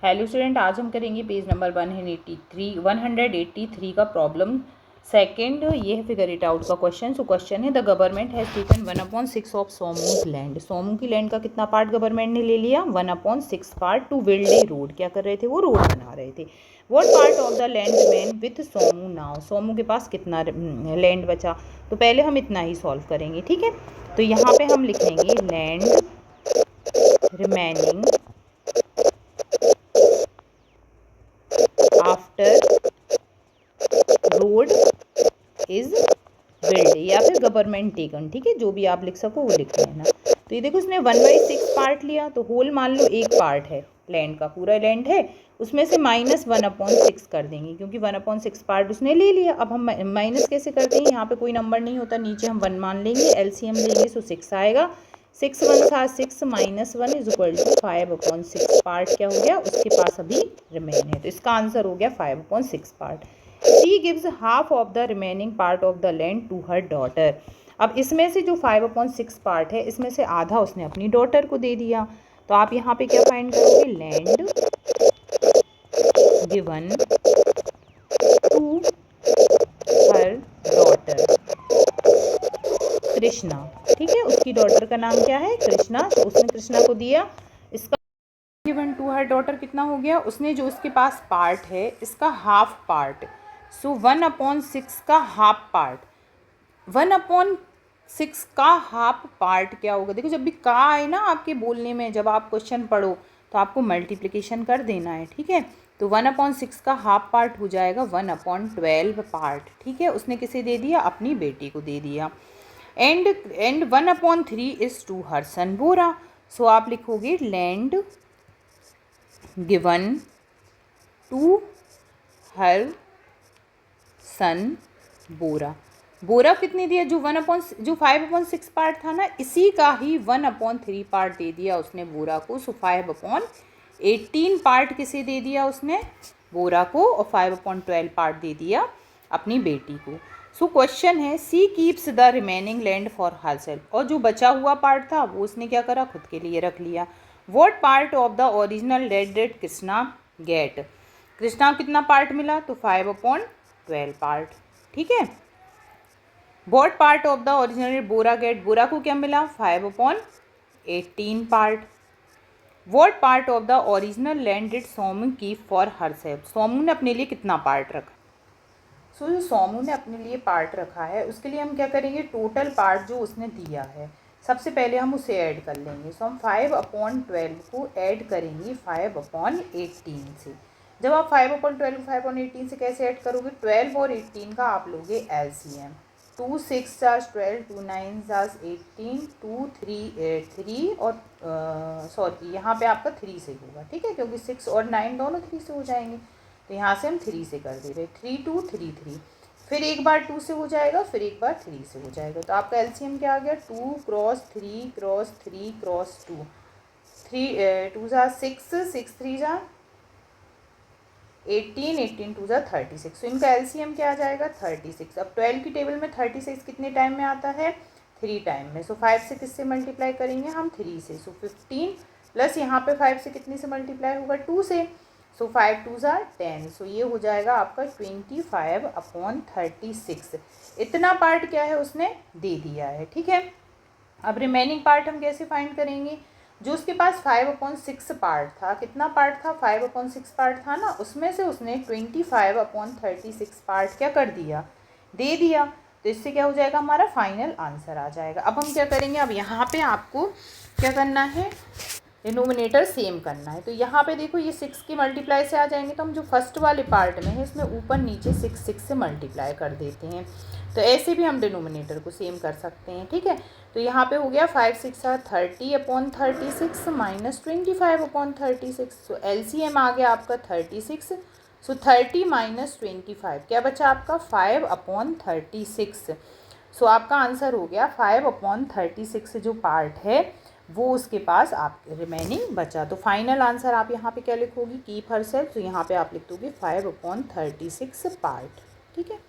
Hello student, आज हम करेंगे पेज नंबर 183 का प्रॉब्लम सेकंड। ये है फिगर इट आउट का क्वेश्चन। सो क्वेश्चन है the government has taken 1/6 of Somu's land. Somu की लैंड का कितना पार्ट गवर्नमेंट ने ले लिया? 1/6 part two build a road. क्या कर रहे थे वो? रोड बना रहे थे। What part of the land remain with Somu now? Somu के पास कितना लैंड बचा? तो पहले हम इतना ही सॉल्व करेंगे, ठीक है। तो यहाँ पे हम लिखेंगे land remaining after road is build, या फिर गवर्नमेंट टेकन, ठीक है, जो भी आप लिख सको वो लिख लेना। तो ये देखो, उसने 1/6 पार्ट लिया, तो होल मान लो एक पार्ट है लैंड का, पूरा लैंड है, उसमें से -1/6 कर देंगे, क्योंकि 1/6 पार्ट उसने ले लिया। अब हम माइनस कैसे करते हैं? यहाँ पे कोई नंबर नहीं होता, नीचे हम 1 मान लेंगे, एलसीएम लेंगे, सो 6 आएगा। 6 1 6 -1 इज इक्वल टू 5/6 पार्ट क्या हो गया? उसके पास अभी रिमेन है, तो इसका आंसर हो गया 5/6 part. She gives half of the remaining part of the land to her daughter. अब इसमें से जो 5/6 पार्ट है, इसमें से आधा उसने अपनी डॉटर को दे दिया। तो आप यहाँ पे क्या फाइंड करोगे? Land given to her daughter Krishna, ठीक है, उसकी डॉटर का नाम क्या है? कृष्णा। तो उसने कृष्णा को दिया। इसका गिवन टू हर डॉटर कितना हो गया? उसने जो उसके पास पार्ट है इसका हाफ पार्ट, सो 1/6 का हाफ पार्ट। 1/6 का हाफ पार्ट क्या होगा? देखो, जब भी का आए ना आपके बोलने में, जब आप क्वेश्चन पढ़ो तो आपको मल्टीप्लिकेशन कर देना है, ठीक है। तो 1/6 का हाफ पार्ट हो जाएगा 1/12 पार्ट, ठीक है। उसने किसे दे दिया? अपनी बेटी को दे दिया। एंड 1/3 इज टू हर सन बोरा। सो आप लिखोगे लैंड गिवन टू हर सन बोरा। बोरा कितने दिया? जो 5/6 पार्ट था ना, इसी का ही 1/3 पार्ट दे दिया उसने बोरा को। सो 5/18 पार्ट किसे दे दिया उसने? बोरा को। और 5/12 पार्ट दे दिया अपनी बेटी को। सो क्वेश्चन है, she keeps the remaining land for herself. और जो बचा हुआ पार्ट था वो उसने क्या करा? खुद के लिए रख लिया। What part of the original land did Krishna get? Krishna को कितना पार्ट मिला? तो 5/12 पार्ट, ठीक है। What part of the original Bora get? Bora को क्या मिला? 5/18 part. What part of the original land did Somu keep for herself? Somu ने अपने लिए कितना पार्ट रखा? सो जो सोमू ने अपने लिए पार्ट रखा है, उसके लिए हम क्या करेंगे? टोटल पार्ट जो उसने दिया है, सबसे पहले हम उसे ऐड कर लेंगे। सो हम 5/12 को ऐड करेंगे 5/18 से। जब आप 5/12 को 5/18 से कैसे ऐड करोगे? 12 और 18 का आप लोगे एलसीएम। 2 6 12, 2 9 18, 2 3 3 और सॉरी यहाँ पे आपका 3 से होगा, ठीक है, क्योंकि 6 और 9 दोनों 3 से हो जाएंगे। तो यहाँ से हम 3 से कर दे रहे, 3 2 3 3। फिर एक बार 2 से हो जाएगा, फिर एक बार 3 से हो जाएगा। तो आपका एलसीएम क्या आ गया? 2 क्रॉस 3 क्रॉस 3 क्रॉस 2, 3 2 6 6 3 18 18 2 36। तो इनका एलसीएम क्या आ जाएगा? 36। अब 12 की टेबल में 36 कितने टाइम में आता है? 3 टाइम में। सो 5 से किससे मल्टीप्लाई करेंगे हम? 3 से। सो 15 प्लस यहाँ पे 5 से कितने से मल्टीप्लाई होगा? 2 से। सो 5 2 10। सो ये हो जाएगा आपका 25/36। इतना पार्ट क्या है? उसने दे दिया है, ठीक है। अब रिमेनिंग पार्ट हम कैसे फाइंड करेंगे? जो उसके पास 5/6 पार्ट था, कितना पार्ट था? 5/6 पार्ट था ना, उसमें से उसने 25/36 पार्ट क्या कर दिया? दे दिया। तो इससे क्या हो जाएगा? हमारा फाइनल आंसर आ जाएगा। अब हम क्या करेंगे? अब यहाँ पे आपको क्या करना है? डिनोमिनेटर सेम करना है। तो यहाँ पे देखो, ये 6 की मल्टीप्लाई से आ जाएंगे, तो हम जो फर्स्ट वाले पार्ट में है इसमें ऊपर नीचे 6 6 से मल्टीप्लाई कर देते हैं। तो ऐसे भी हम डिनोमिनेटर को सेम कर सकते हैं, ठीक है। तो यहाँ पे हो गया 5 6 30/36 माइनस 25/36। सो एलसीएम आ गया आपका 36। सो 30 माइनस 25 क्या बचा आपका? 5/36। सो आपका आंसर हो गया 5/36 जो पार्ट है वो उसके पास आप रिमेनिंग बचा। तो फाइनल आंसर आप यहाँ पे क्या लिखोगी? Keep her self. तो यहाँ पे आप लिख दोगे 5/36 पार्ट, ठीक है।